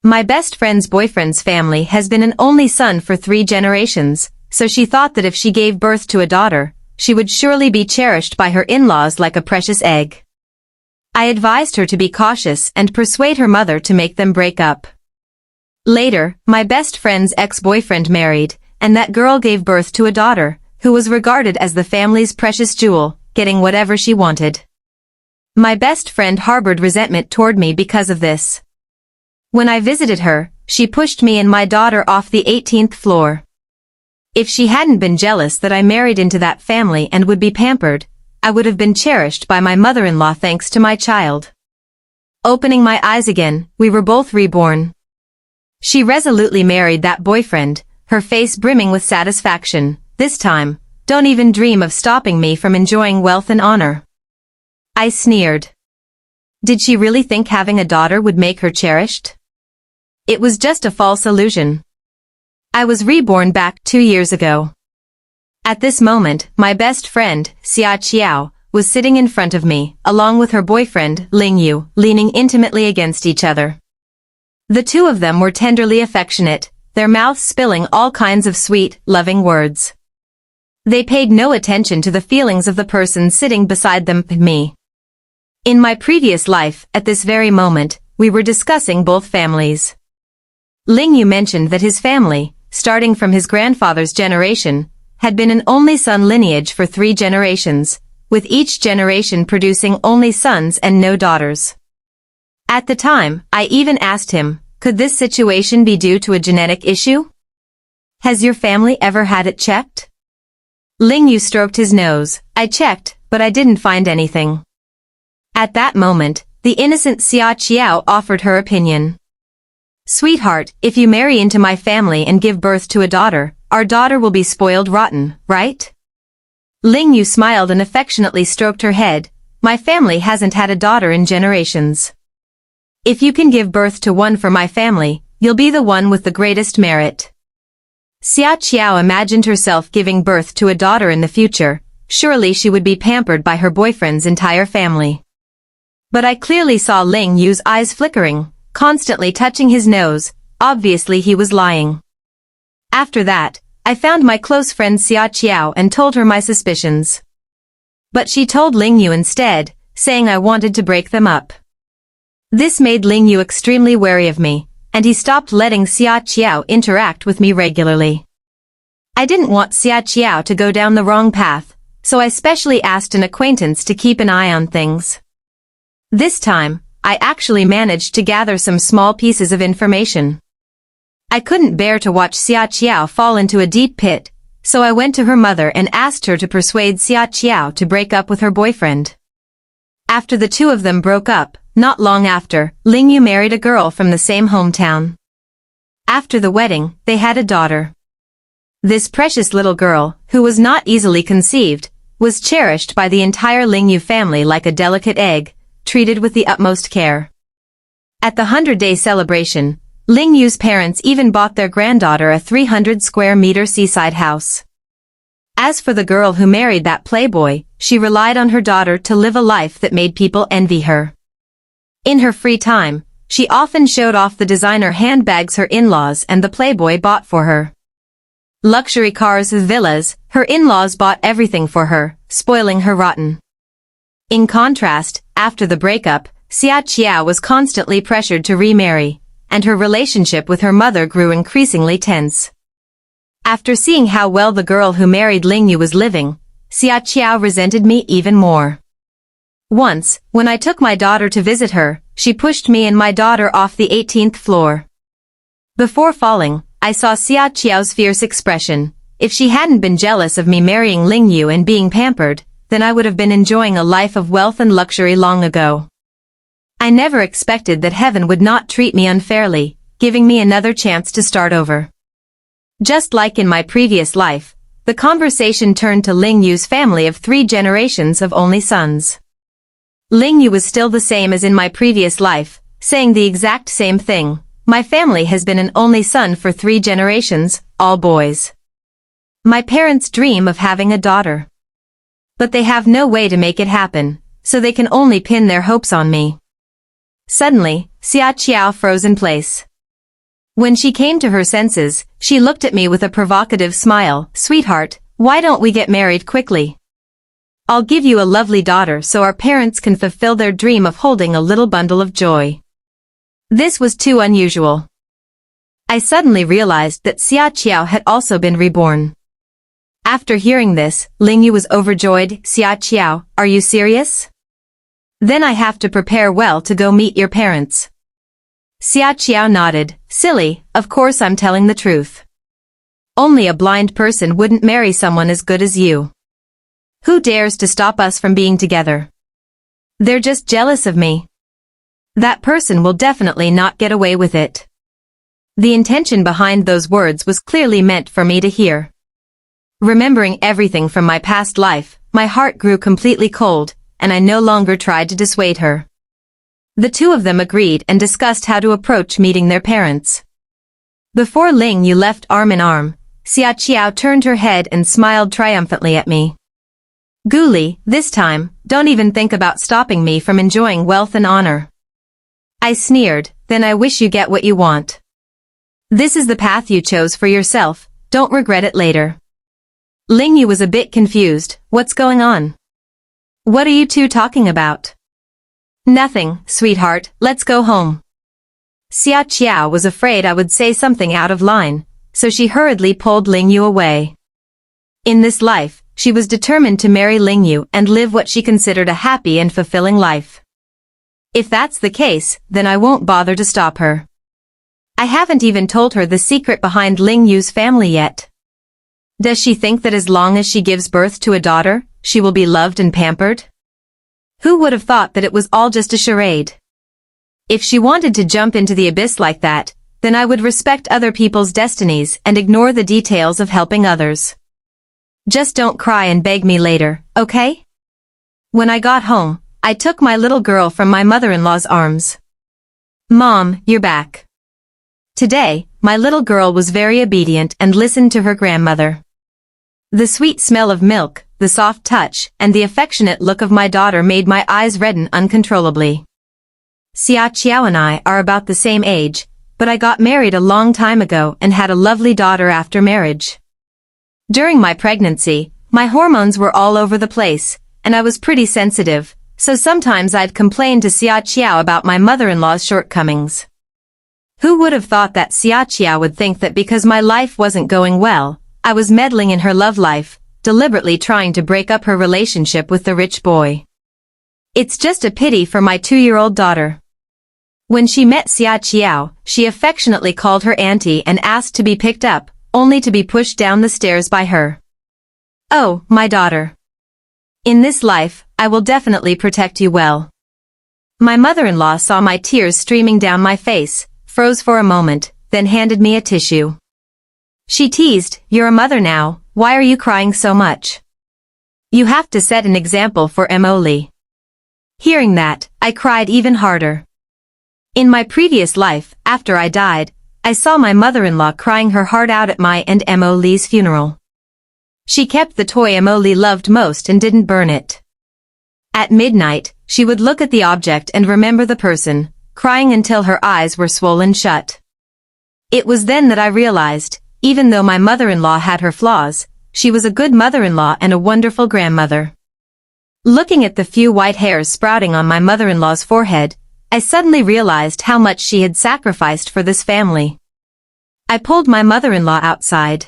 My best friend's boyfriend's family has been an only son for 3 generations, so she thought that if she gave birth to a daughter, she would surely be cherished by her in-laws like a precious egg. I advised her to be cautious and persuade her mother to make them break up. Later, my best friend's ex-boyfriend married, and that girl gave birth to a daughter, who was regarded as the family's precious jewel, getting whatever she wanted. My best friend harbored resentment toward me because of this. When I visited her, she pushed me and my daughter off the 18th floor. If she hadn't been jealous that I married into that family and would be pampered, I would have been cherished by my mother-in-law thanks to my child. Opening my eyes again, we were both reborn. She resolutely married that boyfriend, her face brimming with satisfaction. This time, don't even dream of stopping me from enjoying wealth and honor. I sneered. Did she really think having a daughter would make her cherished? It was just a false illusion. I was reborn back 2 years ago. At this moment, my best friend, Xia Qiao, was sitting in front of me, along with her boyfriend, Ling Yu, leaning intimately against each other. The two of them were tenderly affectionate, their mouths spilling all kinds of sweet, loving words. They paid no attention to the feelings of the person sitting beside them, me. In my previous life, at this very moment, we were discussing both families. Ling Yu mentioned that his family, starting from his grandfather's generation, had been an only son lineage for 3 generations, with each generation producing only sons and no daughters. At the time, I even asked him, could this situation be due to a genetic issue? Has your family ever had it checked? Ling Yu stroked his nose. I checked, but I didn't find anything. At that moment, the innocent Xia Qiao offered her opinion. Sweetheart, if you marry into my family and give birth to a daughter, our daughter will be spoiled rotten, right? Ling Yu smiled and affectionately stroked her head. My family hasn't had a daughter in generations. If you can give birth to one for my family, you'll be the one with the greatest merit. Xia Qiao imagined herself giving birth to a daughter in the future. Surely she would be pampered by her boyfriend's entire family. But I clearly saw Ling Yu's eyes flickering, constantly touching his nose. Obviously he was lying. After that, I found my close friend Xia Qiao and told her my suspicions. But she told Ling Yu instead, saying I wanted to break them up. This made Ling Yu extremely wary of me, and he stopped letting Xia Qiao interact with me regularly. I didn't want Xia Qiao to go down the wrong path, so I specially asked an acquaintance to keep an eye on things. This time, I actually managed to gather some small pieces of information. I couldn't bear to watch Xia Qiao fall into a deep pit, so I went to her mother and asked her to persuade Xia Qiao to break up with her boyfriend. After the two of them broke up, not long after, Ling Yu married a girl from the same hometown. After the wedding, they had a daughter. This precious little girl, who was not easily conceived, was cherished by the entire Ling Yu family like a delicate egg, treated with the utmost care. At the 100-day celebration, Ling Yu's parents even bought their granddaughter a 300-square-meter seaside house. As for the girl who married that playboy, she relied on her daughter to live a life that made people envy her. In her free time, she often showed off the designer handbags her in-laws and the playboy bought for her. Luxury cars with villas, her in-laws bought everything for her, spoiling her rotten. In contrast, after the breakup, Xia Qiao was constantly pressured to remarry, and her relationship with her mother grew increasingly tense. After seeing how well the girl who married Ling Yu was living, Xia Qiao resented me even more. Once, when I took my daughter to visit her, she pushed me and my daughter off the 18th floor. Before falling, I saw Xia Qiao's fierce expression. If she hadn't been jealous of me marrying Ling Yu and being pampered, then I would have been enjoying a life of wealth and luxury long ago. I never expected that heaven would not treat me unfairly, giving me another chance to start over. Just like in my previous life, the conversation turned to Ling Yu's family of 3 generations of only sons. Ling Yu was still the same as in my previous life, saying the exact same thing. My family has been an only son for 3 generations, all boys. My parents dream of having a daughter. But they have no way to make it happen, so they can only pin their hopes on me. Suddenly, Xia Qiao froze in place. When she came to her senses, she looked at me with a provocative smile. "Sweetheart, why don't we get married quickly? I'll give you a lovely daughter so our parents can fulfill their dream of holding a little bundle of joy." This was too unusual. I suddenly realized that Xia Qiao had also been reborn. After hearing this, Ling Yu was overjoyed. "Xia Qiao, are you serious? Then I have to prepare well to go meet your parents." Xia Qiao nodded. "Silly, of course I'm telling the truth. Only a blind person wouldn't marry someone as good as you. Who dares to stop us from being together? They're just jealous of me. That person will definitely not get away with it." The intention behind those words was clearly meant for me to hear. Remembering everything from my past life, my heart grew completely cold, and I no longer tried to dissuade her. The two of them agreed and discussed how to approach meeting their parents. Before Ling Yu left arm in arm, Xia Qiao turned her head and smiled triumphantly at me. "Guli, this time, don't even think about stopping me from enjoying wealth and honor." I sneered. "Then I wish you get what you want. This is the path you chose for yourself, don't regret it later." Ling Yu was a bit confused. "What's going on? What are you two talking about?" "Nothing, sweetheart, let's go home." Xia Qiao was afraid I would say something out of line, so she hurriedly pulled Ling Yu away. In this life, she was determined to marry Ling Yu and live what she considered a happy and fulfilling life. If that's the case, then I won't bother to stop her. I haven't even told her the secret behind Ling Yu's family yet. Does she think that as long as she gives birth to a daughter, she will be loved and pampered? Who would have thought that it was all just a charade? If she wanted to jump into the abyss like that, then I would respect other people's destinies and ignore the details of helping others. Just don't cry and beg me later, okay? When I got home, I took my little girl from my mother-in-law's arms. "Mom, you're back." Today, my little girl was very obedient and listened to her grandmother. The sweet smell of milk, the soft touch, and the affectionate look of my daughter made my eyes redden uncontrollably. Xia Qiao and I are about the same age, but I got married a long time ago and had a lovely daughter after marriage. During my pregnancy, my hormones were all over the place, and I was pretty sensitive, so sometimes I'd complain to Xia Qiao about my mother-in-law's shortcomings. Who would have thought that Xia Qiao would think that because my life wasn't going well, I was meddling in her love life, deliberately trying to break up her relationship with the rich boy. It's just a pity for my 2-year-old daughter. When she met Xia Qiao, she affectionately called her auntie and asked to be picked up, only to be pushed down the stairs by her. "Oh, my daughter. In this life, I will definitely protect you well." My mother-in-law saw my tears streaming down my face, froze for a moment, then handed me a tissue. She teased, "You're a mother now, why are you crying so much? You have to set an example for Emily." Hearing that, I cried even harder. In my previous life, after I died, I saw my mother-in-law crying her heart out at my and Emily's funeral. She kept the toy Emily loved most and didn't burn it. At midnight, she would look at the object and remember the person, crying until her eyes were swollen shut. It was then that I realized, even though my mother-in-law had her flaws, she was a good mother-in-law and a wonderful grandmother. Looking at the few white hairs sprouting on my mother-in-law's forehead, I suddenly realized how much she had sacrificed for this family. I pulled my mother-in-law outside.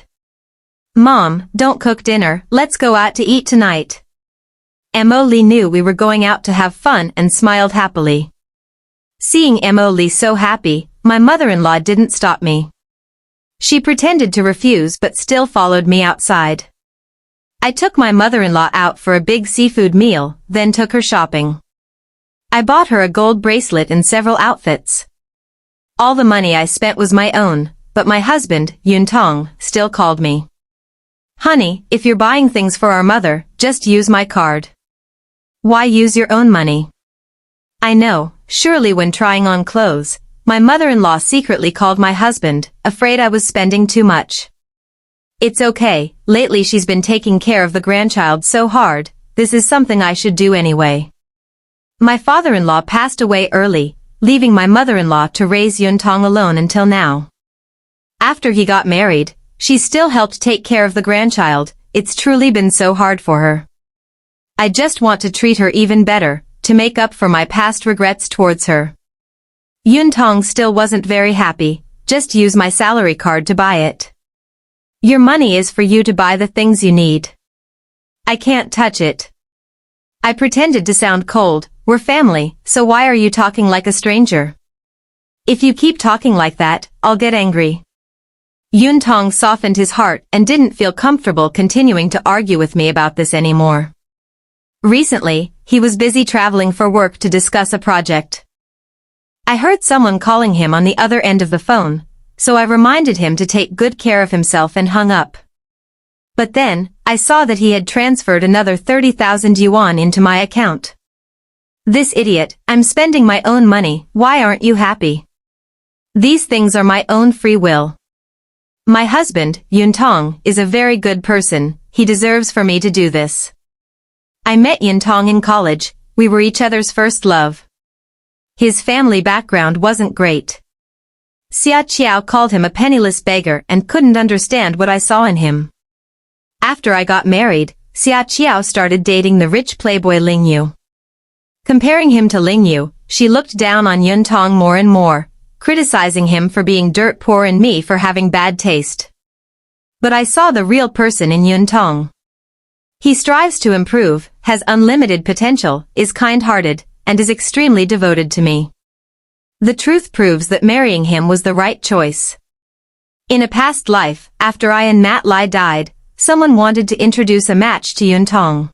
"Mom, don't cook dinner, let's go out to eat tonight." Emily knew we were going out to have fun and smiled happily. Seeing Emily so happy, my mother-in-law didn't stop me. She pretended to refuse but still followed me outside. I took my mother-in-law out for a big seafood meal, then took her shopping. I bought her a gold bracelet and several outfits. All the money I spent was my own, but my husband, Yuntong, still called me. "Honey, if you're buying things for our mother, just use my card. Why use your own money?" I know, surely when trying on clothes, my mother-in-law secretly called my husband, afraid I was spending too much. It's okay, lately she's been taking care of the grandchild so hard, this is something I should do anyway. My father-in-law passed away early, leaving my mother-in-law to raise Yuntong alone until now. After he got married, she still helped take care of the grandchild. It's truly been so hard for her. I just want to treat her even better, to make up for my past regrets towards her. Yuntong still wasn't very happy. Just use my salary card to buy it. Your money is for you to buy the things you need. I can't touch it. I pretended to sound cold. We're family, so why are you talking like a stranger? If you keep talking like that, I'll get angry. Yuntong softened his heart and didn't feel comfortable continuing to argue with me about this anymore. Recently, he was busy traveling for work to discuss a project. I heard someone calling him on the other end of the phone, so I reminded him to take good care of himself and hung up. But then, I saw that he had transferred another 30,000 yuan into my account. This idiot, I'm spending my own money, why aren't you happy? These things are my own free will. My husband, Yuntong, is a very good person, he deserves for me to do this. I met Yuntong in college, we were each other's first love. His family background wasn't great. Xia Qiao called him a penniless beggar and couldn't understand what I saw in him. After I got married, Xia Qiao started dating the rich playboy Ling Yu. Comparing him to Ling Yu, she looked down on Yuntong more and more, criticizing him for being dirt poor and me for having bad taste. But I saw the real person in Yuntong. He strives to improve, has unlimited potential, is kind-hearted, and is extremely devoted to me. The truth proves that marrying him was the right choice. In a past life, after I and Mat Lai died, someone wanted to introduce a match to Yuntong.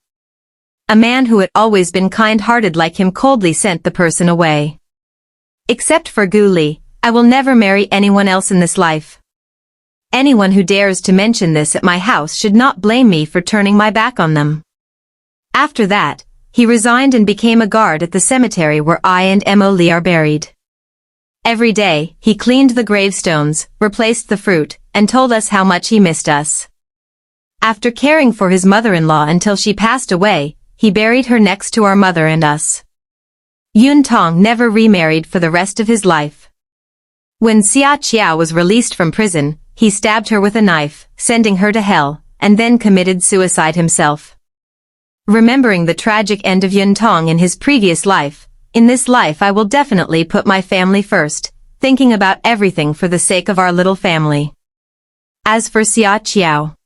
A man who had always been kind-hearted like him coldly sent the person away. Except for Gu Li, I will never marry anyone else in this life. Anyone who dares to mention this at my house should not blame me for turning my back on them. After that, he resigned and became a guard at the cemetery where I and Mo Li are buried. Every day, he cleaned the gravestones, replaced the fruit, and told us how much he missed us. After caring for his mother-in-law until she passed away, he buried her next to our mother and us. Yuntong never remarried for the rest of his life. When Xia Qiao was released from prison, he stabbed her with a knife, sending her to hell, and then committed suicide himself. Remembering the tragic end of Yuntong in his previous life, in this life I will definitely put my family first, thinking about everything for the sake of our little family. As for Xia Qiao,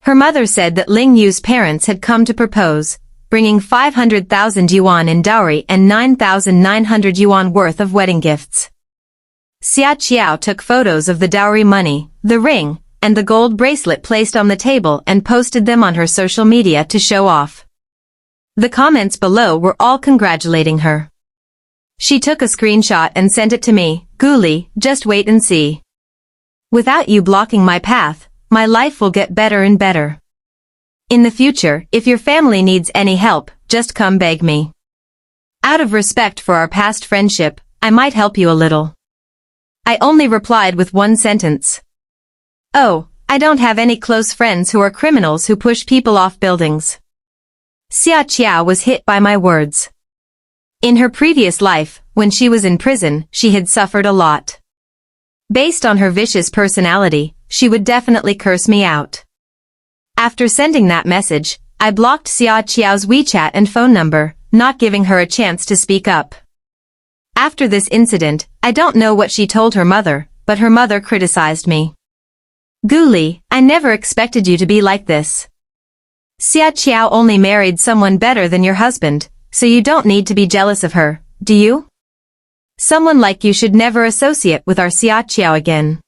her mother said that Ling Yu's parents had come to propose, bringing 500,000 yuan in dowry and 9,900 yuan worth of wedding gifts. Xia Qiao took photos of the dowry money, the ring, and the gold bracelet placed on the table and posted them on her social media to show off. The comments below were all congratulating her. She took a screenshot and sent it to me. Gu Li, just wait and see. Without you blocking my path, my life will get better and better. In the future, if your family needs any help, just come beg me. Out of respect for our past friendship, I might help you a little. I only replied with one sentence. Oh, I don't have any close friends who are criminals who push people off buildings. Xia Qiao was hit by my words. In her previous life, when she was in prison, she had suffered a lot. Based on her vicious personality, she would definitely curse me out. After sending that message, I blocked Xia Qiao's WeChat and phone number, not giving her a chance to speak up. After this incident, I don't know what she told her mother, but her mother criticized me. Gu Li, I never expected you to be like this. Xia Qiao only married someone better than your husband, so you don't need to be jealous of her, do you? Someone like you should never associate with our Xia Qiao again.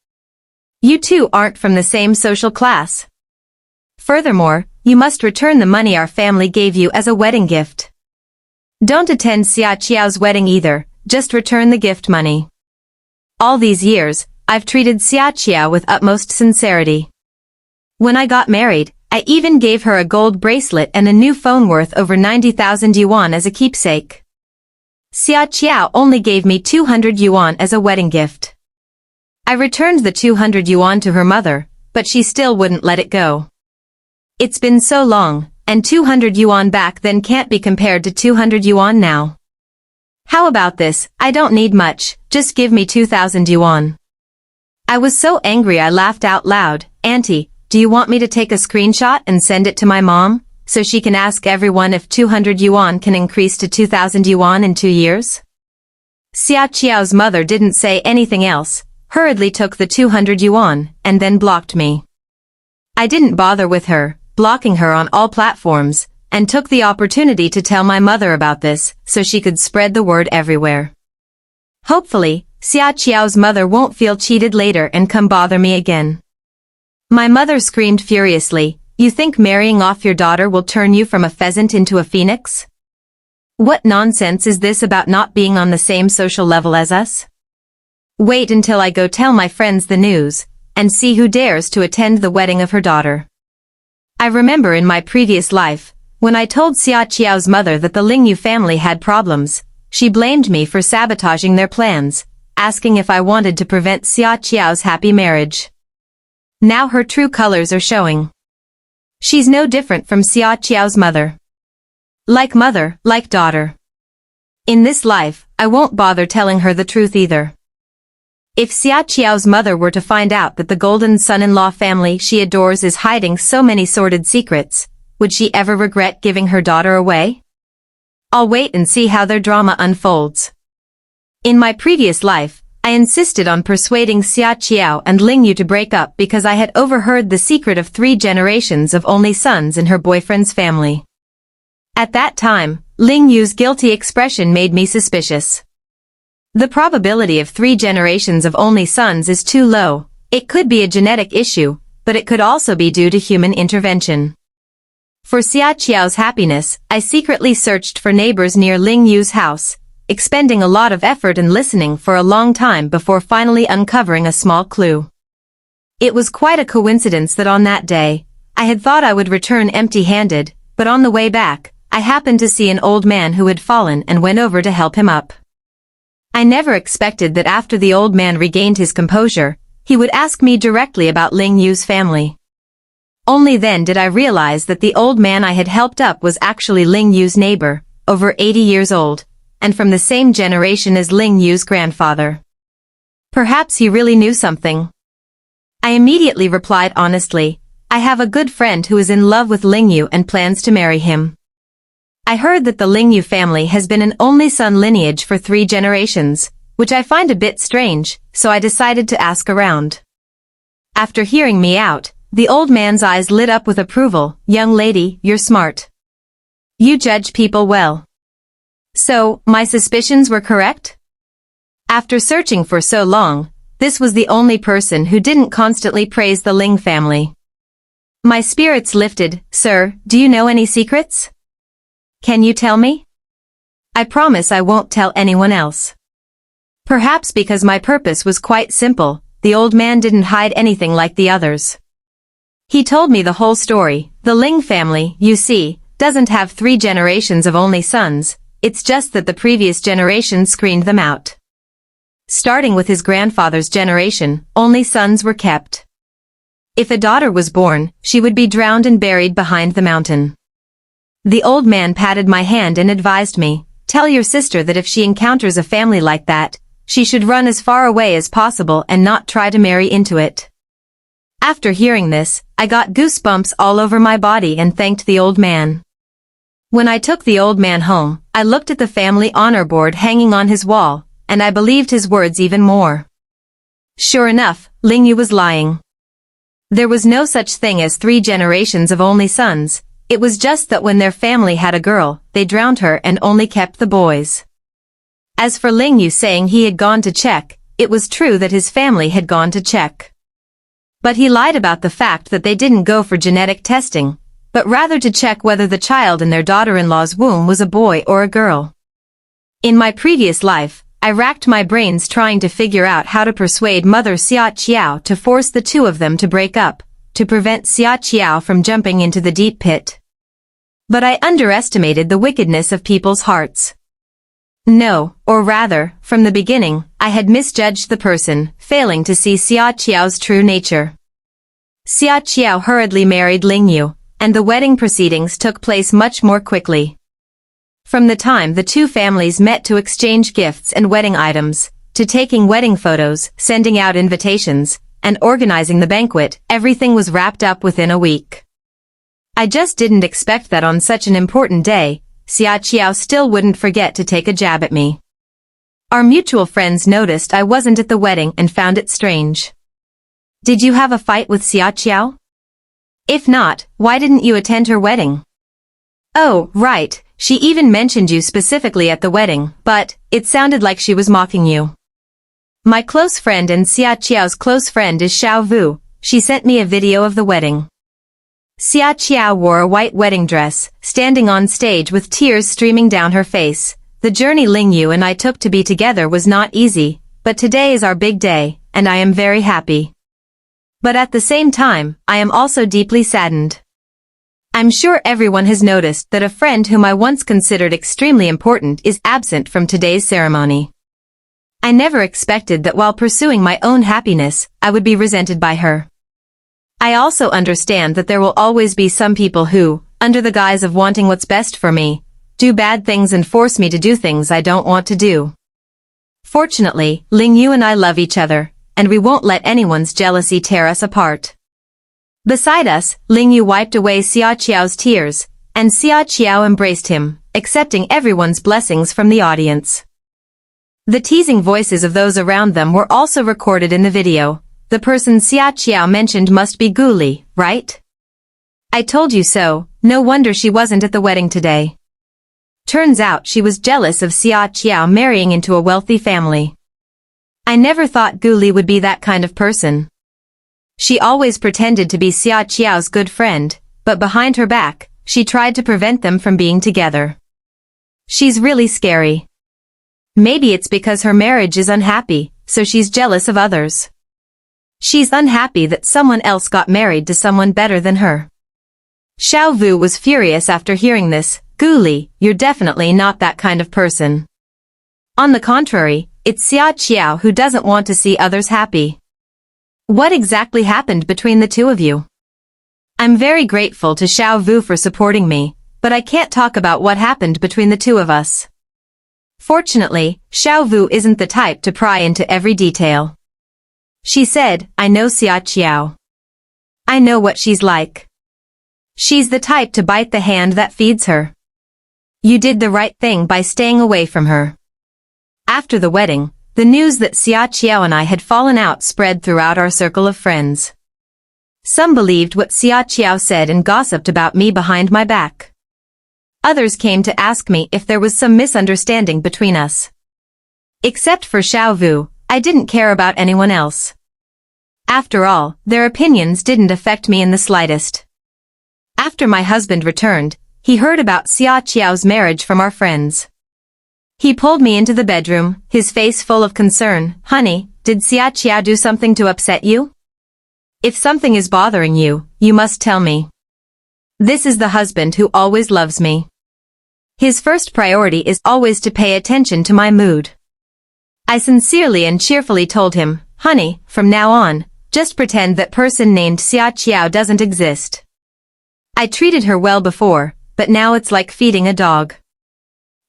You two aren't from the same social class. Furthermore, you must return the money our family gave you as a wedding gift. Don't attend Xia Qiao's wedding either, just return the gift money. All these years, I've treated Xia Qiao with utmost sincerity. When I got married, I even gave her a gold bracelet and a new phone worth over 90,000 yuan as a keepsake. Xia Qiao only gave me 200 yuan as a wedding gift. I returned the 200 yuan to her mother, but she still wouldn't let it go. It's been so long, and 200 yuan back then can't be compared to 200 yuan now. How about this? I don't need much, just give me 2,000 yuan. I was so angry I laughed out loud. "Auntie, do you want me to take a screenshot and send it to my mom, so she can ask everyone if 200 yuan can increase to 2,000 yuan in 2 years?" Xia Qiao's mother didn't say anything else, hurriedly took the 200 yuan, and then blocked me. I didn't bother with her, blocking her on all platforms, and took the opportunity to tell my mother about this, so she could spread the word everywhere. Hopefully, Xia Qiao's mother won't feel cheated later and come bother me again. My mother screamed furiously, "You think marrying off your daughter will turn you from a pheasant into a phoenix? What nonsense is this about not being on the same social level as us? Wait until I go tell my friends the news, and see who dares to attend the wedding of her daughter." I remember in my previous life, when I told Xia Qiao's mother that the Lingyu family had problems, she blamed me for sabotaging their plans, asking if I wanted to prevent Xia Qiao's happy marriage. Now her true colors are showing. She's no different from Xia Qiao's mother. Like mother, like daughter. In this life, I won't bother telling her the truth either. If Xia Qiao's mother were to find out that the golden son-in-law family she adores is hiding so many sordid secrets, would she ever regret giving her daughter away? I'll wait and see how their drama unfolds. In my previous life, I insisted on persuading Xia Qiao and Lingyu to break up because I had overheard the secret of 3 generations of only sons in her boyfriend's family. At that time, Lingyu's guilty expression made me suspicious. The probability of 3 generations of only sons is too low. It could be a genetic issue, but it could also be due to human intervention. For Xia Qiao's happiness, I secretly searched for neighbors near Lingyu's house, expending a lot of effort and listening for a long time before finally uncovering a small clue. It was quite a coincidence that on that day, I had thought I would return empty-handed, but on the way back, I happened to see an old man who had fallen and went over to help him up. I never expected that after the old man regained his composure, he would ask me directly about Lingyu's family. Only then did I realize that the old man I had helped up was actually Lingyu's neighbor, over 80 years old, and from the same generation as Lingyu's grandfather. Perhaps he really knew something. I immediately replied honestly, "I have a good friend who is in love with Lingyu and plans to marry him. I heard that the Lingyu family has been an only son lineage for 3 generations, which I find a bit strange, so I decided to ask around." After hearing me out, the old man's eyes lit up with approval. "Young lady, you're smart. You judge people well. So, my suspicions were correct?" After searching for so long, this was the only person who didn't constantly praise the Ling family. My spirits lifted. "Sir, do you know any secrets? Can you tell me? I promise I won't tell anyone else." Perhaps because my purpose was quite simple, the old man didn't hide anything like the others. He told me the whole story. The Ling family, you see, doesn't have 3 generations of only sons, it's just that the previous generation screened them out. Starting with his grandfather's generation, only sons were kept. If a daughter was born, she would be drowned and buried behind the mountain. The old man patted my hand and advised me, "Tell your sister that if she encounters a family like that, she should run as far away as possible and not try to marry into it." After hearing this, I got goosebumps all over my body and thanked the old man. When I took the old man home, I looked at the family honor board hanging on his wall, and I believed his words even more. Sure enough, Lingyu was lying. There was no such thing as 3 generations of only sons. It was just that when their family had a girl, they drowned her and only kept the boys. As for Lingyu saying he had gone to check, it was true that his family had gone to check. But he lied about the fact that they didn't go for genetic testing, but rather to check whether the child in their daughter-in-law's womb was a boy or a girl. In my previous life, I racked my brains trying to figure out how to persuade Mother Xia Qiao to force the 2 of them to break up, to prevent Xia Qiao from jumping into the deep pit. But I underestimated the wickedness of people's hearts. No, or rather, from the beginning, I had misjudged the person, failing to see Xia Qiao's true nature. Xia Qiao hurriedly married Lingyu, and the wedding proceedings took place much more quickly. From the time the 2 families met to exchange gifts and wedding items, to taking wedding photos, sending out invitations, and organizing the banquet, everything was wrapped up within a week. I just didn't expect that on such an important day, Xia Qiao still wouldn't forget to take a jab at me. Our mutual friends noticed I wasn't at the wedding and found it strange. Did you have a fight with Xia Qiao? If not, why didn't you attend her wedding? Oh, right, she even mentioned you specifically at the wedding, but it sounded like she was mocking you. My close friend and Xia Qiao's close friend is Xiao Vu. She sent me a video of the wedding. Xia Qiao wore a white wedding dress, standing on stage with tears streaming down her face. The journey Ling Yu and I took to be together was not easy, but today is our big day, and I am very happy. But at the same time, I am also deeply saddened. I'm sure everyone has noticed that a friend whom I once considered extremely important is absent from today's ceremony. I never expected that while pursuing my own happiness, I would be resented by her. I also understand that there will always be some people who, under the guise of wanting what's best for me, do bad things and force me to do things I don't want to do. Fortunately, Ling Yu and I love each other, and we won't let anyone's jealousy tear us apart. Beside us, Ling Yu wiped away Xia Qiao's tears, and Xia Qiao embraced him, accepting everyone's blessings from the audience. The teasing voices of those around them were also recorded in the video. The person Xia Qiao mentioned must be Gu Li, right? I told you so, no wonder she wasn't at the wedding today. Turns out she was jealous of Xia Qiao marrying into a wealthy family. I never thought Gu Li would be that kind of person. She always pretended to be Xia Qiao's good friend, but behind her back, she tried to prevent them from being together. She's really scary. Maybe it's because her marriage is unhappy, so she's jealous of others. She's unhappy that someone else got married to someone better than her. Xiao Vu was furious after hearing this. Gu Li, you're definitely not that kind of person. On the contrary, it's Xia Qiao who doesn't want to see others happy. What exactly happened between the two of you? I'm very grateful to Xiao Vu for supporting me, but I can't talk about what happened between the two of us. Fortunately, Xiao Vu isn't the type to pry into every detail. She said, I know Xia Qiao. I know what she's like. She's the type to bite the hand that feeds her. You did the right thing by staying away from her. After the wedding, the news that Xia Qiao and I had fallen out spread throughout our circle of friends. Some believed what Xia Qiao said and gossiped about me behind my back. Others came to ask me if there was some misunderstanding between us. Except for Xiao Vu, I didn't care about anyone else. After all, their opinions didn't affect me in the slightest. After my husband returned, he heard about Xia Qiao's marriage from our friends. He pulled me into the bedroom, his face full of concern. Honey, did Xia Qiao do something to upset you? If something is bothering you, you must tell me. This is the husband who always loves me. His first priority is always to pay attention to my mood. I sincerely and cheerfully told him, honey, from now on, just pretend that person named Xia Qiao doesn't exist. I treated her well before, but now it's like feeding a dog.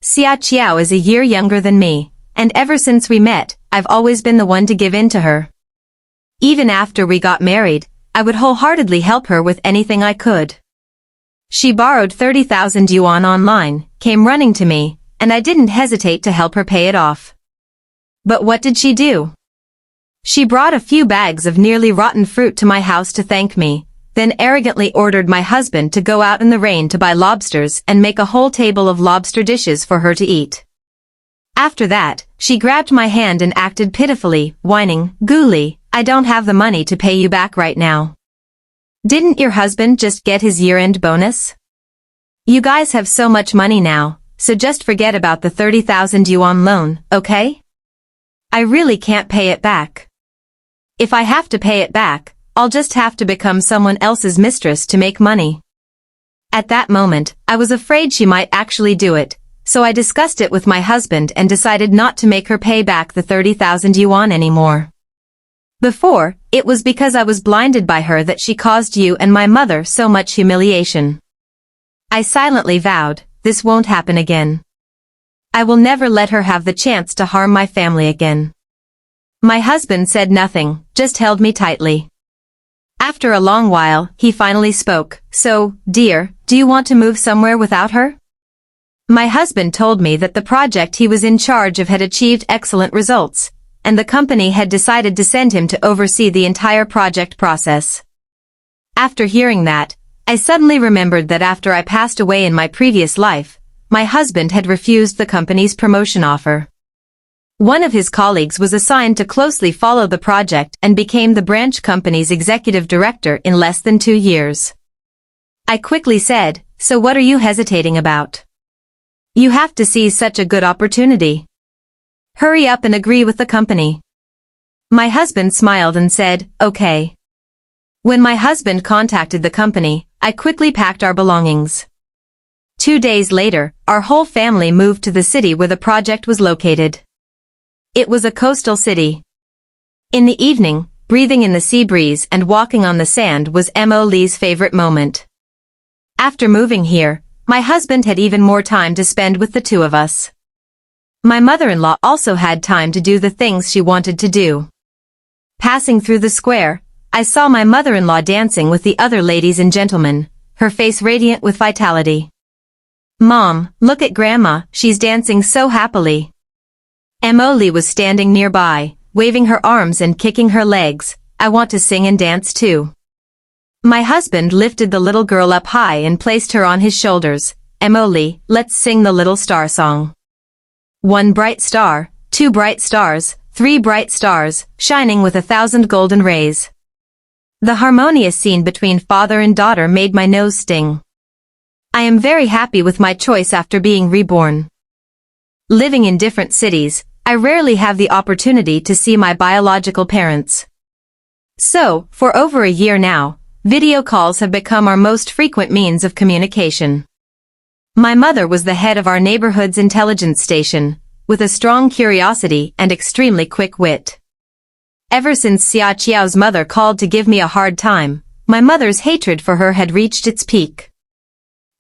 Xia Qiao is a year younger than me, and ever since we met, I've always been the one to give in to her. Even after we got married, I would wholeheartedly help her with anything I could. She borrowed 30,000 yuan online, came running to me, and I didn't hesitate to help her pay it off. But what did she do? She brought a few bags of nearly rotten fruit to my house to thank me, then arrogantly ordered my husband to go out in the rain to buy lobsters and make a whole table of lobster dishes for her to eat. After that, she grabbed my hand and acted pitifully, whining, Gu Li, I don't have the money to pay you back right now. Didn't your husband just get his year-end bonus? You guys have so much money now, so just forget about the 30,000 yuan loan, okay? I really can't pay it back. If I have to pay it back, I'll just have to become someone else's mistress to make money. At that moment, I was afraid she might actually do it, so I discussed it with my husband and decided not to make her pay back the 30,000 yuan anymore. Before, it was because I was blinded by her that she caused you and my mother so much humiliation. I silently vowed, this won't happen again. I will never let her have the chance to harm my family again. My husband said nothing, just held me tightly. After a long while, he finally spoke. So, dear, do you want to move somewhere without her? My husband told me that the project he was in charge of had achieved excellent results, and the company had decided to send him to oversee the entire project process. After hearing that, I suddenly remembered that after I passed away in my previous life, my husband had refused the company's promotion offer. One of his colleagues was assigned to closely follow the project and became the branch company's executive director in less than 2 years. I quickly said, so what are you hesitating about? You have to seize such a good opportunity. Hurry up and agree with the company. My husband smiled and said, okay. When my husband contacted the company, I quickly packed our belongings. 2 days later, our whole family moved to the city where the project was located. It was a coastal city. In the evening, breathing in the sea breeze and walking on the sand was Emily's favorite moment. After moving here, my husband had even more time to spend with the two of us. My mother-in-law also had time to do the things she wanted to do. Passing through the square, I saw my mother-in-law dancing with the other ladies and gentlemen, her face radiant with vitality. Mom, look at Grandma, she's dancing so happily. Emily was standing nearby, waving her arms and kicking her legs. I want to sing and dance too. My husband lifted the little girl up high and placed her on his shoulders. Emily, let's sing the little star song. 1 bright star, 2 bright stars, 3 bright stars, shining with 1,000 golden rays. The harmonious scene between father and daughter made my nose sting. I am very happy with my choice after being reborn. Living in different cities, I rarely have the opportunity to see my biological parents. So, for over a year now, video calls have become our most frequent means of communication. My mother was the head of our neighborhood's intelligence station, with a strong curiosity and extremely quick wit. Ever since Xia Qiao's mother called to give me a hard time, my mother's hatred for her had reached its peak.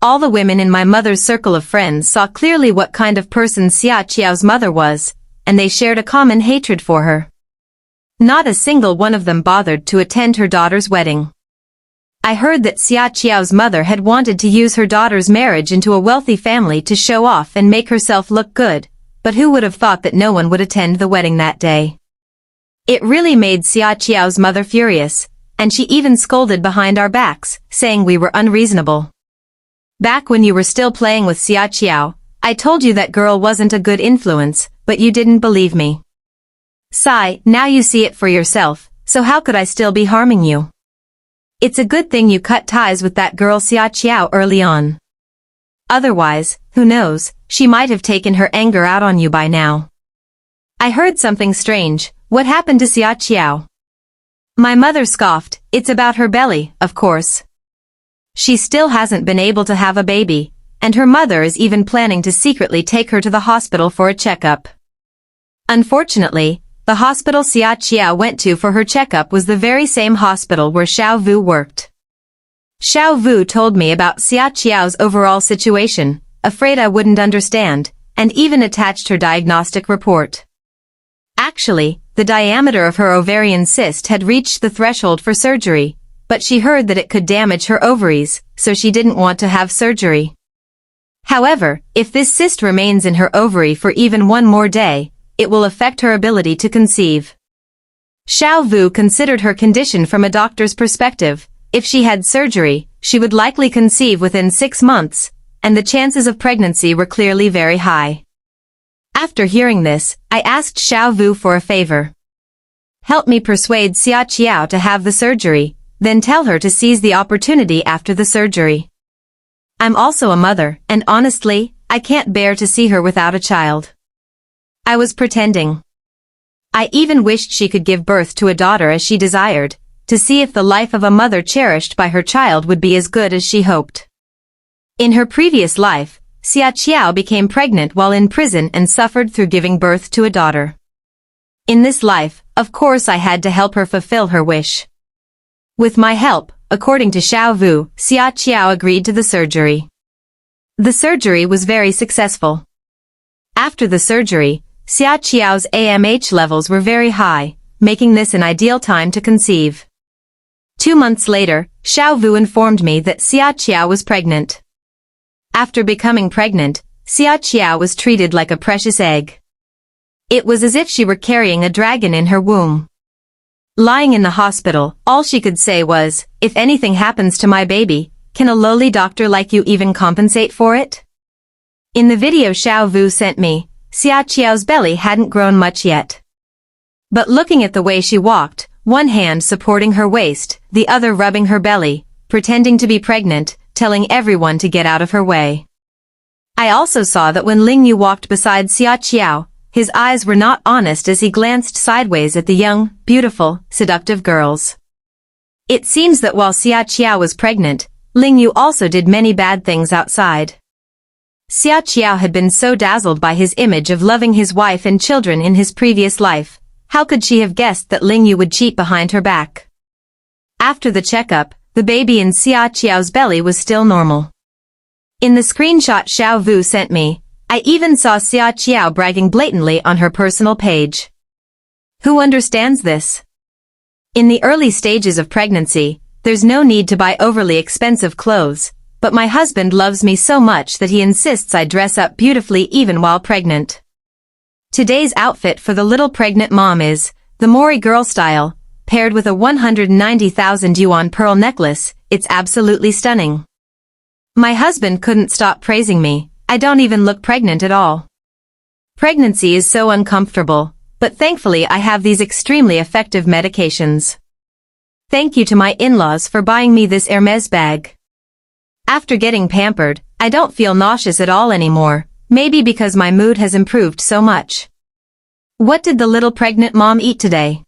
All the women in my mother's circle of friends saw clearly what kind of person Xia Qiao's mother was, and they shared a common hatred for her. Not a single one of them bothered to attend her daughter's wedding. I heard that Xia Qiao's mother had wanted to use her daughter's marriage into a wealthy family to show off and make herself look good, but who would have thought that no one would attend the wedding that day? It really made Xia Qiao's mother furious, and she even scolded behind our backs, saying we were unreasonable. Back when you were still playing with Xia Qiao, I told you that girl wasn't a good influence, but you didn't believe me. Sigh, now you see it for yourself, so how could I still be harming you? It's a good thing you cut ties with that girl Xia Qiao early on. Otherwise, who knows, she might have taken her anger out on you by now. I heard something strange. What happened to Xia Qiao? My mother scoffed. It's about her belly, of course. She still hasn't been able to have a baby, and her mother is even planning to secretly take her to the hospital for a checkup. Unfortunately, the hospital Xia Qiao went to for her checkup was the very same hospital where Xiao Vu worked. Xiao Vu told me about Xia Qiao's overall situation, afraid I wouldn't understand, and even attached her diagnostic report. Actually, the diameter of her ovarian cyst had reached the threshold for surgery, but she heard that it could damage her ovaries, so she didn't want to have surgery. However, if this cyst remains in her ovary for even one more day, it will affect her ability to conceive. Xiao Vu considered her condition from a doctor's perspective. If she had surgery, she would likely conceive within 6 months, and the chances of pregnancy were clearly very high. After hearing this, I asked Xiao Vu for a favor. Help me persuade Xia Qiao to have the surgery, then tell her to seize the opportunity after the surgery. I'm also a mother, and honestly, I can't bear to see her without a child. I was pretending. I even wished she could give birth to a daughter as she desired, to see if the life of a mother cherished by her child would be as good as she hoped. In her previous life, Xia Qiao became pregnant while in prison and suffered through giving birth to a daughter. In this life, of course I had to help her fulfill her wish. With my help, according to Xiao Vu, Xia Qiao agreed to the surgery. The surgery was very successful. After the surgery, Xia Qiao's AMH levels were very high, making this an ideal time to conceive. 2 months later, Xiao Vu informed me that Xia Qiao was pregnant. After becoming pregnant, Xia Qiao was treated like a precious egg. It was as if she were carrying a dragon in her womb. Lying in the hospital, all she could say was, "If anything happens to my baby, can a lowly doctor like you even compensate for it?" In the video Xiao Vu sent me, Xia Qiao's belly hadn't grown much yet. But looking at the way she walked, one hand supporting her waist, the other rubbing her belly, pretending to be pregnant, telling everyone to get out of her way. I also saw that when Ling Yu walked beside Xia Qiao, his eyes were not honest as he glanced sideways at the young, beautiful, seductive girls. It seems that while Xia Qiao was pregnant, Ling Yu also did many bad things outside. Xia Qiao had been so dazzled by his image of loving his wife and children in his previous life, how could she have guessed that Ling Yu would cheat behind her back? After the checkup, the baby in Xia Qiao's belly was still normal. In the screenshot Xiao Vu sent me, I even saw Xia Qiao bragging blatantly on her personal page. Who understands this? In the early stages of pregnancy, there's no need to buy overly expensive clothes, but my husband loves me so much that he insists I dress up beautifully even while pregnant. Today's outfit for the little pregnant mom is the Mori girl style, paired with a 190,000 yuan pearl necklace. It's absolutely stunning. My husband couldn't stop praising me. I don't even look pregnant at all. Pregnancy is so uncomfortable, but thankfully I have these extremely effective medications. Thank you to my in-laws for buying me this Hermes bag. After getting pampered, I don't feel nauseous at all anymore, maybe because my mood has improved so much. What did the little pregnant mom eat today?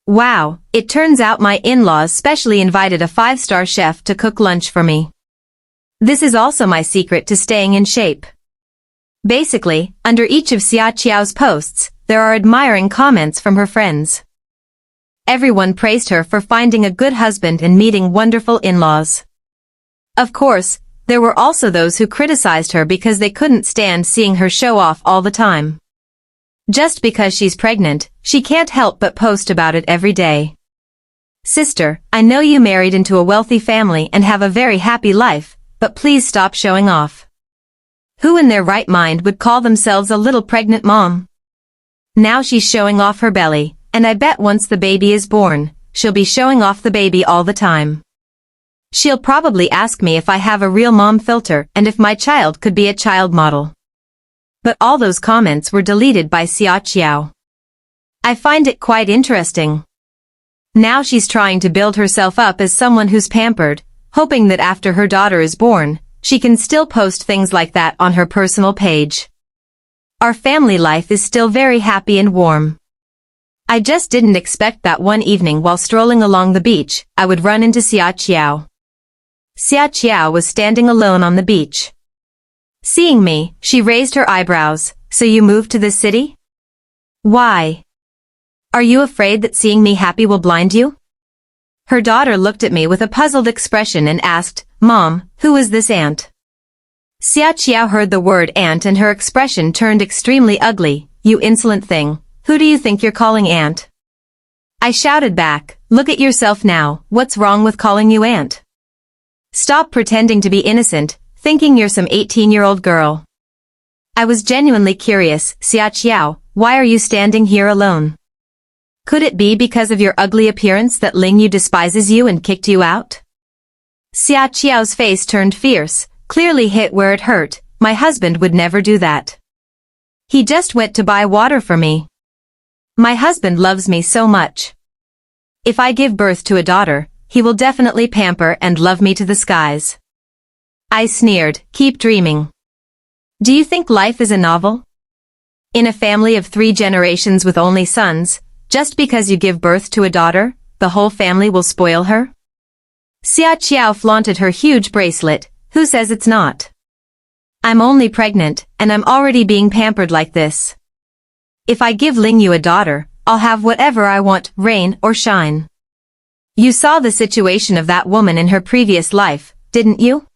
Wow, it turns out my in-laws specially invited a 5-star chef to cook lunch for me. This is also my secret to staying in shape. Basically, under each of Xia Qiao's posts, there are admiring comments from her friends. Everyone praised her for finding a good husband and meeting wonderful in-laws. Of course, there were also those who criticized her because they couldn't stand seeing her show off all the time. Just because she's pregnant, she can't help but post about it every day. Sister, I know you married into a wealthy family and have a very happy life, but please stop showing off. Who in their right mind would call themselves a little pregnant mom? Now she's showing off her belly, and I bet once the baby is born, she'll be showing off the baby all the time. She'll probably ask me if I have a real mom filter and if my child could be a child model. But all those comments were deleted by Xia Qiao. I find it quite interesting. Now she's trying to build herself up as someone who's pampered, hoping that after her daughter is born, she can still post things like that on her personal page. Our family life is still very happy and warm. I just didn't expect that one evening while strolling along the beach, I would run into Xia Qiao. Xia Qiao was standing alone on the beach. Seeing me, she raised her eyebrows. So you moved to this city? Why? Are you afraid that seeing me happy will blind you? Her daughter looked at me with a puzzled expression and asked, Mom, who is this aunt? Xia Qiao heard the word aunt and her expression turned extremely ugly. You insolent thing, who do you think you're calling aunt? I shouted back, look at yourself now, what's wrong with calling you aunt? Stop pretending to be innocent, thinking you're some 18-year-old girl. I was genuinely curious, Xia Qiao, why are you standing here alone? Could it be because of your ugly appearance that Ling Yu despises you and kicked you out? Xia Qiao's face turned fierce, clearly hit where it hurt. My husband would never do that. He just went to buy water for me. My husband loves me so much. If I give birth to a daughter, he will definitely pamper and love me to the skies. I sneered, keep dreaming. Do you think life is a novel? In a family of 3 generations with only sons, just because you give birth to a daughter, the whole family will spoil her? Xia Qiao flaunted her huge bracelet. Who says it's not? I'm only pregnant, and I'm already being pampered like this. If I give Ling Yu a daughter, I'll have whatever I want, rain or shine. You saw the situation of that woman in her previous life, didn't you?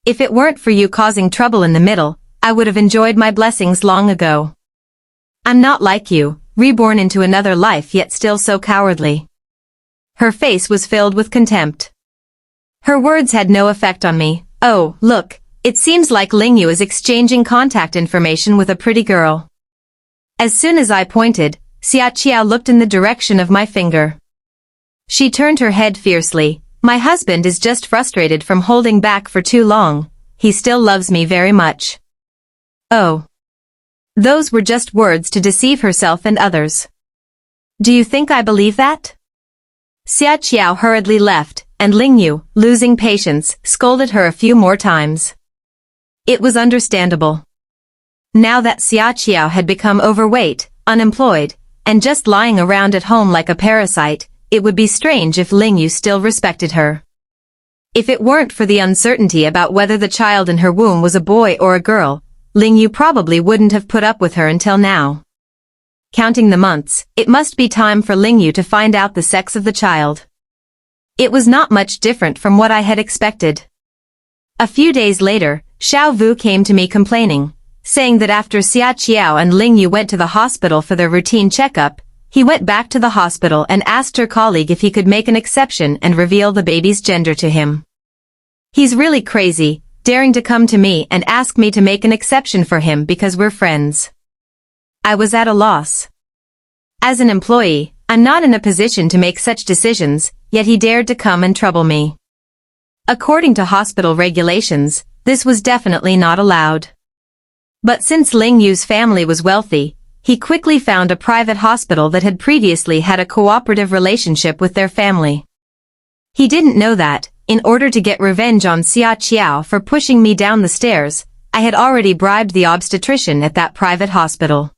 If it weren't for you causing trouble in the middle, I would have enjoyed my blessings long ago. I'm not like you, reborn into another life yet still so cowardly. Her face was filled with contempt. Her words had no effect on me. Oh, look, it seems like Lingyu is exchanging contact information with a pretty girl. As soon as I pointed, Xiaoqiao looked in the direction of my finger. She turned her head fiercely. My husband is just frustrated from holding back for too long. He still loves me very much. Oh. Those were just words to deceive herself and others. Do you think I believe that? Xiaoqiao hurriedly left, and Lingyu, losing patience, scolded her a few more times. It was understandable. Now that Xiaoqiao had become overweight, unemployed, and just lying around at home like a parasite, it would be strange if Lingyu still respected her. If it weren't for the uncertainty about whether the child in her womb was a boy or a girl, Lingyu probably wouldn't have put up with her until now. Counting the months, it must be time for Lingyu to find out the sex of the child. It was not much different from what I had expected. A few days later, Xiao Vu came to me complaining, saying that after Xiaoqiao and Lingyu went to the hospital for their routine checkup, he went back to the hospital and asked her colleague if he could make an exception and reveal the baby's gender to him. He's really crazy, daring to come to me and ask me to make an exception for him because we're friends. I was at a loss. As an employee, I'm not in a position to make such decisions, yet he dared to come and trouble me. According to hospital regulations, this was definitely not allowed. But since Lingyu's family was wealthy, he quickly found a private hospital that had previously had a cooperative relationship with their family. He didn't know that, in order to get revenge on Xiaoqiao for pushing me down the stairs, I had already bribed the obstetrician at that private hospital.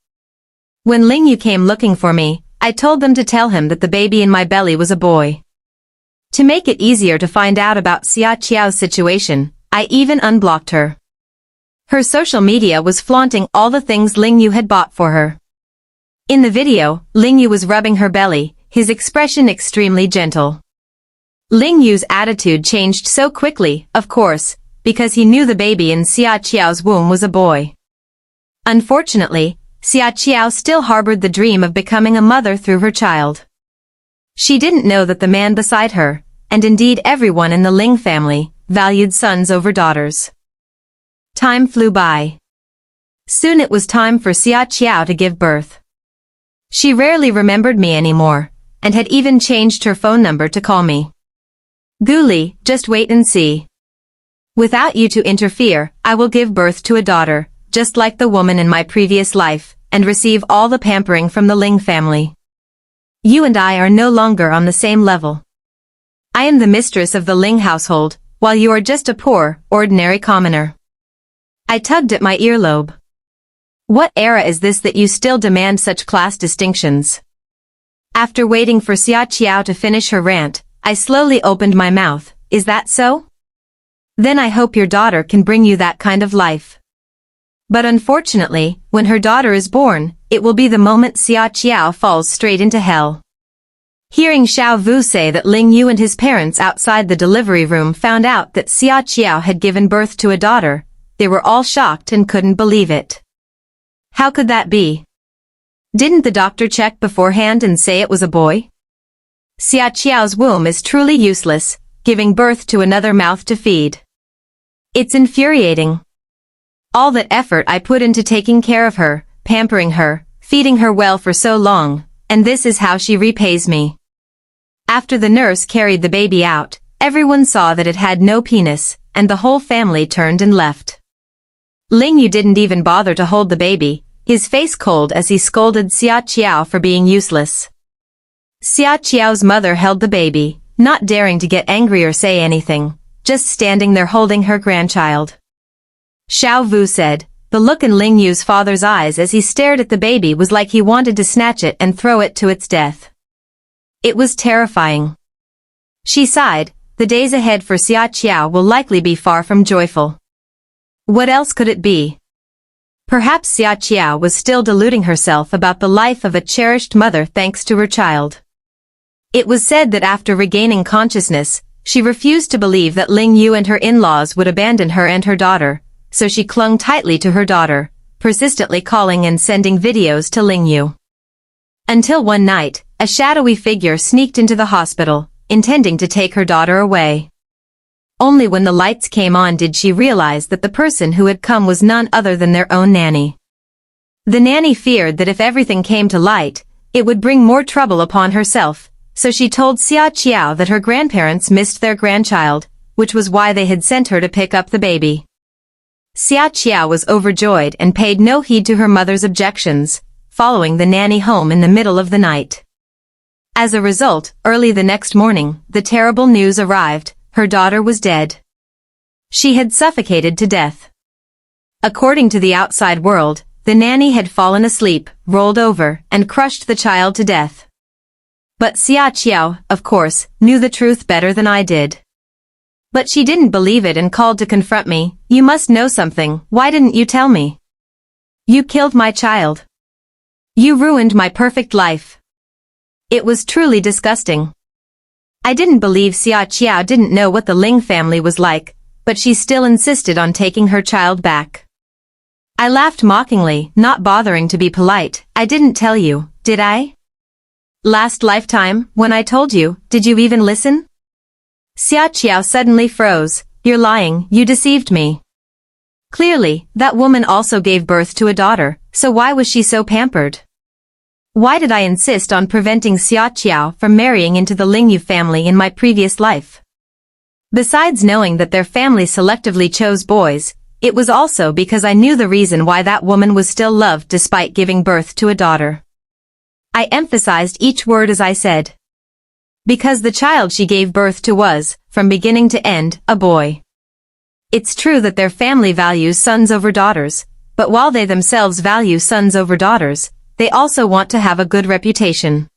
When Lingyu came looking for me, I told them to tell him that the baby in my belly was a boy. To make it easier to find out about Xiaoqiao's situation, I even unblocked her. Her social media was flaunting all the things Lingyu had bought for her. In the video, Lingyu was rubbing her belly, his expression extremely gentle. Lingyu's attitude changed so quickly, of course, because he knew the baby in Xiaoqiao's womb was a boy. Unfortunately, Xiaoqiao still harbored the dream of becoming a mother through her child. She didn't know that the man beside her, and indeed everyone in the Ling family, valued sons over daughters. Time flew by. Soon it was time for Xiaoqiao to give birth. She rarely remembered me anymore, and had even changed her phone number to call me. Guli, just wait and see. Without you to interfere, I will give birth to a daughter, just like the woman in my previous life, and receive all the pampering from the Ling family. You and I are no longer on the same level. I am the mistress of the Ling household, while you are just a poor, ordinary commoner. I tugged at my earlobe. What era is this that you still demand such class distinctions? After waiting for Xiaoqiao to finish her rant, I slowly opened my mouth. Is that so? Then I hope your daughter can bring you that kind of life. But unfortunately, when her daughter is born, it will be the moment Xiaoqiao falls straight into hell. Hearing Xiao Vu say that Lingyu and his parents outside the delivery room found out that Xiaoqiao had given birth to a daughter, they were all shocked and couldn't believe it. How could that be? Didn't the doctor check beforehand and say it was a boy? Xiaoqiao's womb is truly useless, giving birth to another mouth to feed. It's infuriating. All that effort I put into taking care of her, pampering her, feeding her well for so long, and this is how she repays me. After the nurse carried the baby out, everyone saw that it had no penis, and the whole family turned and left. Lingyu didn't even bother to hold the baby, his face cold as he scolded Xiaoqiao for being useless. Xiaoqiao's mother held the baby, not daring to get angry or say anything, just standing there holding her grandchild. Xiao Vu said, the look in Lingyu's father's eyes as he stared at the baby was like he wanted to snatch it and throw it to its death. It was terrifying. She sighed, the days ahead for Xiaoqiao will likely be far from joyful. What else could it be? Perhaps Xiaoqiao was still deluding herself about the life of a cherished mother thanks to her child. It was said that after regaining consciousness, she refused to believe that Lingyu and her in-laws would abandon her and her daughter, so she clung tightly to her daughter, persistently calling and sending videos to Ling Yu. Until one night, a shadowy figure sneaked into the hospital, intending to take her daughter away. Only when the lights came on did she realize that the person who had come was none other than their own nanny. The nanny feared that if everything came to light, it would bring more trouble upon herself, so she told Xia Qiao that her grandparents missed their grandchild, which was why they had sent her to pick up the baby. Xia Qiao was overjoyed and paid no heed to her mother's objections, following the nanny home in the middle of the night. As a result, early the next morning, the terrible news arrived: her daughter was dead. She had suffocated to death. According to the outside world, the nanny had fallen asleep, rolled over, and crushed the child to death. But Xia Qiao, of course, knew the truth better than I did. But she didn't believe it and called to confront me. "You must know something, why didn't you tell me? You killed my child. You ruined my perfect life." It was truly disgusting. I didn't believe Xia Qiao didn't know what the Ling family was like, but she still insisted on taking her child back. I laughed mockingly, not bothering to be polite. "I didn't tell you, did I? Last lifetime, when I told you, did you even listen?" Xia Qiao suddenly froze. "You're lying, you deceived me. Clearly, that woman also gave birth to a daughter, so why was she so pampered? Why did I insist on preventing Xia Qiao from marrying into the Lingyu family in my previous life? Besides knowing that their family selectively chose boys, it was also because I knew the reason why that woman was still loved despite giving birth to a daughter. I emphasized each word as I said. Because the child she gave birth to was, from beginning to end, a boy. It's true that their family values sons over daughters, but while they themselves value sons over daughters, they also want to have a good reputation.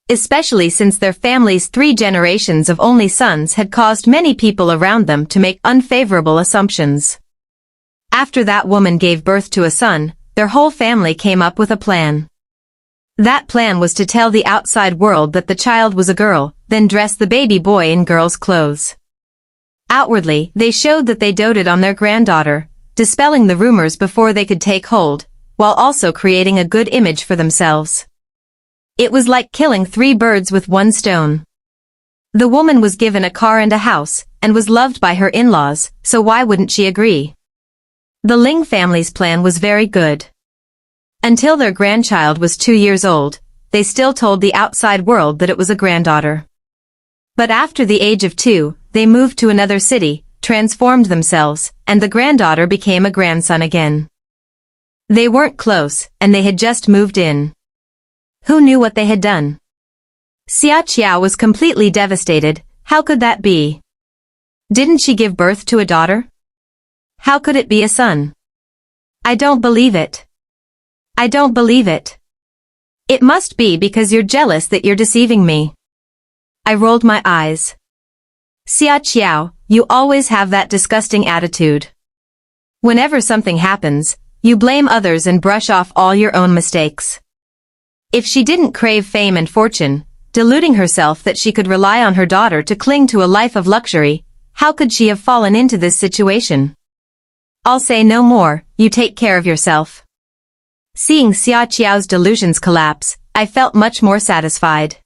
Especially since their family's 3 generations of only sons had caused many people around them to make unfavorable assumptions. After that woman gave birth to a son, their whole family came up with a plan. That plan was to tell the outside world that the child was a girl, then dress the baby boy in girl's clothes. Outwardly, they showed that they doted on their granddaughter, dispelling the rumors before they could take hold, while also creating a good image for themselves. It was like killing 3 birds with 1 stone. The woman was given a car and a house, and was loved by her in-laws, so why wouldn't she agree? The Ling family's plan was very good. Until their grandchild was 2 years old, they still told the outside world that it was a granddaughter. But after the age of 2, they moved to another city, transformed themselves, and the granddaughter became a grandson again. They weren't close, and they had just moved in. Who knew what they had done? Xia Qiao was completely devastated. How could that be? Didn't she give birth to a daughter? How could it be a son? I don't believe it. I don't believe it. It must be because you're jealous that you're deceiving me. I rolled my eyes. Xia Qiao, you always have that disgusting attitude. Whenever something happens, you blame others and brush off all your own mistakes. If she didn't crave fame and fortune, deluding herself that she could rely on her daughter to cling to a life of luxury, how could she have fallen into this situation? I'll say no more, you take care of yourself. Seeing Xia Qiao's delusions collapse, I felt much more satisfied.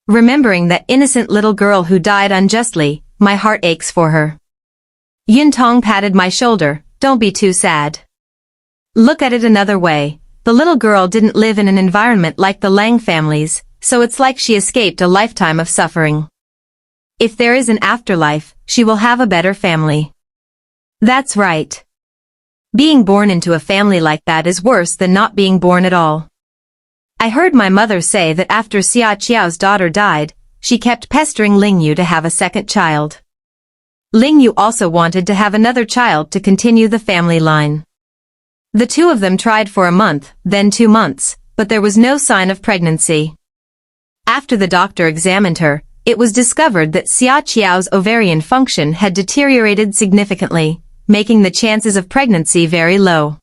Remembering that innocent little girl who died unjustly, my heart aches for her. Yun Tong patted my shoulder. Don't be too sad. Look at it another way. The little girl didn't live in an environment like the Lang families, so it's like she escaped a lifetime of suffering. If there is an afterlife, she will have a better family. That's right. Being born into a family like that is worse than not being born at all. I heard my mother say that after Xia Qiao's daughter died, she kept pestering Ling Yu to have a second child. Ling Yu also wanted to have another child to continue the family line. The 2 of them tried for a month, then 2 months, but there was no sign of pregnancy. After the doctor examined her, it was discovered that Xia Qiao's ovarian function had deteriorated significantly, making the chances of pregnancy very low.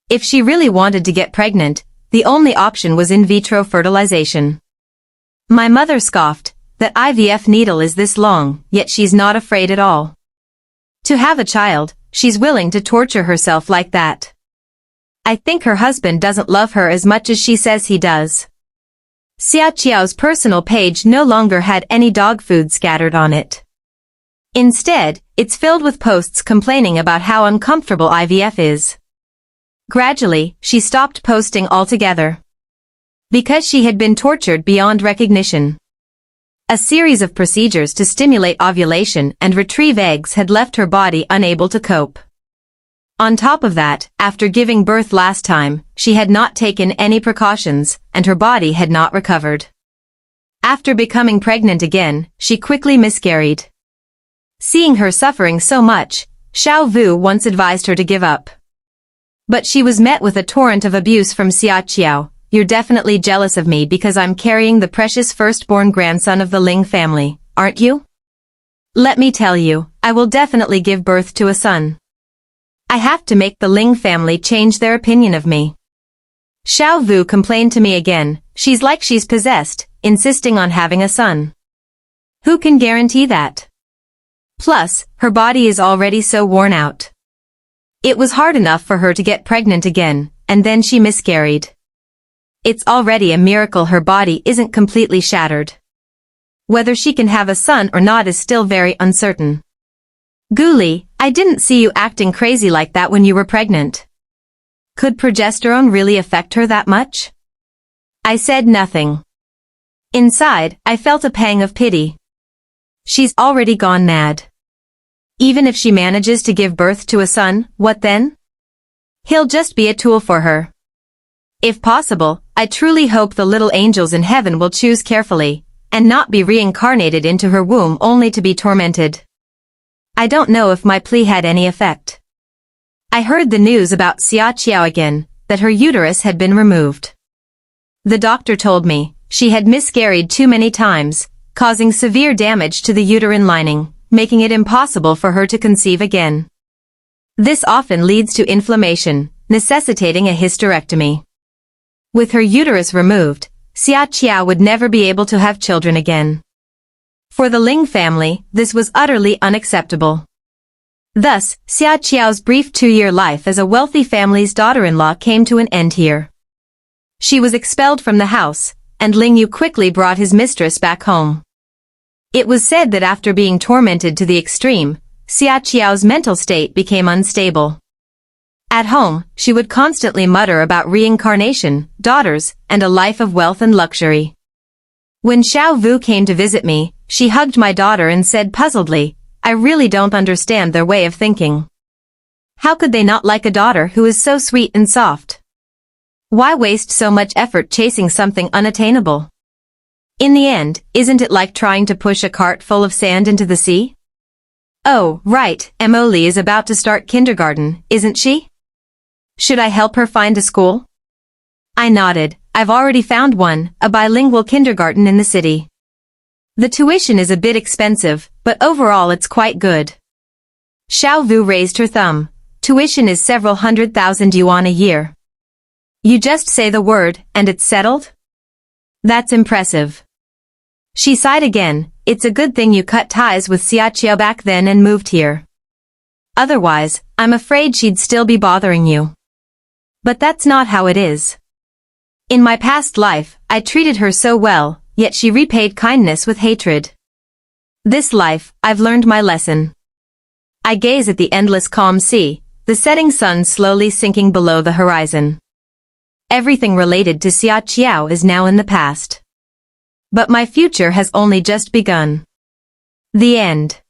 If she really wanted to get pregnant, the only option was in vitro fertilization. My mother scoffed, that IVF needle is this long, yet she's not afraid at all. To have a child, she's willing to torture herself like that. I think her husband doesn't love her as much as she says he does. Xia Qiao's personal page no longer had any dog food scattered on it. Instead, it's filled with posts complaining about how uncomfortable IVF is. Gradually, she stopped posting altogether. Because she had been tortured beyond recognition. A series of procedures to stimulate ovulation and retrieve eggs had left her body unable to cope. On top of that, after giving birth last time, she had not taken any precautions, and her body had not recovered. After becoming pregnant again, she quickly miscarried. Seeing her suffering so much, Xiao Vu once advised her to give up. But she was met with a torrent of abuse from Xia Qiao. You're definitely jealous of me because I'm carrying the precious firstborn grandson of the Ling family, aren't you? Let me tell you, I will definitely give birth to a son. I have to make the Ling family change their opinion of me. Xiao Vu complained to me again. She's like she's possessed, insisting on having a son. Who can guarantee that? Plus, her body is already so worn out. It was hard enough for her to get pregnant again, and then she miscarried. It's already a miracle her body isn't completely shattered. Whether she can have a son or not is still very uncertain. Guli, I didn't see you acting crazy like that when you were pregnant. Could progesterone really affect her that much? I said nothing. Inside, I felt a pang of pity. She's already gone mad. Even if she manages to give birth to a son, what then? He'll just be a tool for her. If possible, I truly hope the little angels in heaven will choose carefully, and not be reincarnated into her womb only to be tormented. I don't know if my plea had any effect. I heard the news about Xia Qiao again, that her uterus had been removed. The doctor told me, she had miscarried too many times, causing severe damage to the uterine lining, making it impossible for her to conceive again. This often leads to inflammation, necessitating a hysterectomy. With her uterus removed, Xia Qiao would never be able to have children again. For the Ling family, this was utterly unacceptable. Thus, Xia Qiao's brief 2-year life as a wealthy family's daughter-in-law came to an end here. She was expelled from the house, and Ling Yu quickly brought his mistress back home. It was said that after being tormented to the extreme, Xia Qiao's mental state became unstable. At home, she would constantly mutter about reincarnation, daughters, and a life of wealth and luxury. When Xiao Vu came to visit me, she hugged my daughter and said puzzledly, I really don't understand their way of thinking. How could they not like a daughter who is so sweet and soft? Why waste so much effort chasing something unattainable? In the end, isn't it like trying to push a cart full of sand into the sea? Oh, right, Emily is about to start kindergarten, isn't she? Should I help her find a school? I nodded. I've already found one, a bilingual kindergarten in the city. The tuition is a bit expensive, but overall it's quite good. Xiao Vu raised her thumb. Tuition is several 100,000 yuan a year. You just say the word, and it's settled? That's impressive. She sighed again. It's a good thing you cut ties with Xia Qiao back then and moved here. Otherwise, I'm afraid she'd still be bothering you. But that's not how it is. In my past life, I treated her so well, yet she repaid kindness with hatred. This life, I've learned my lesson. I gaze at the endless calm sea, the setting sun slowly sinking below the horizon. Everything related to Xia Qiao is now in the past. But my future has only just begun. The end.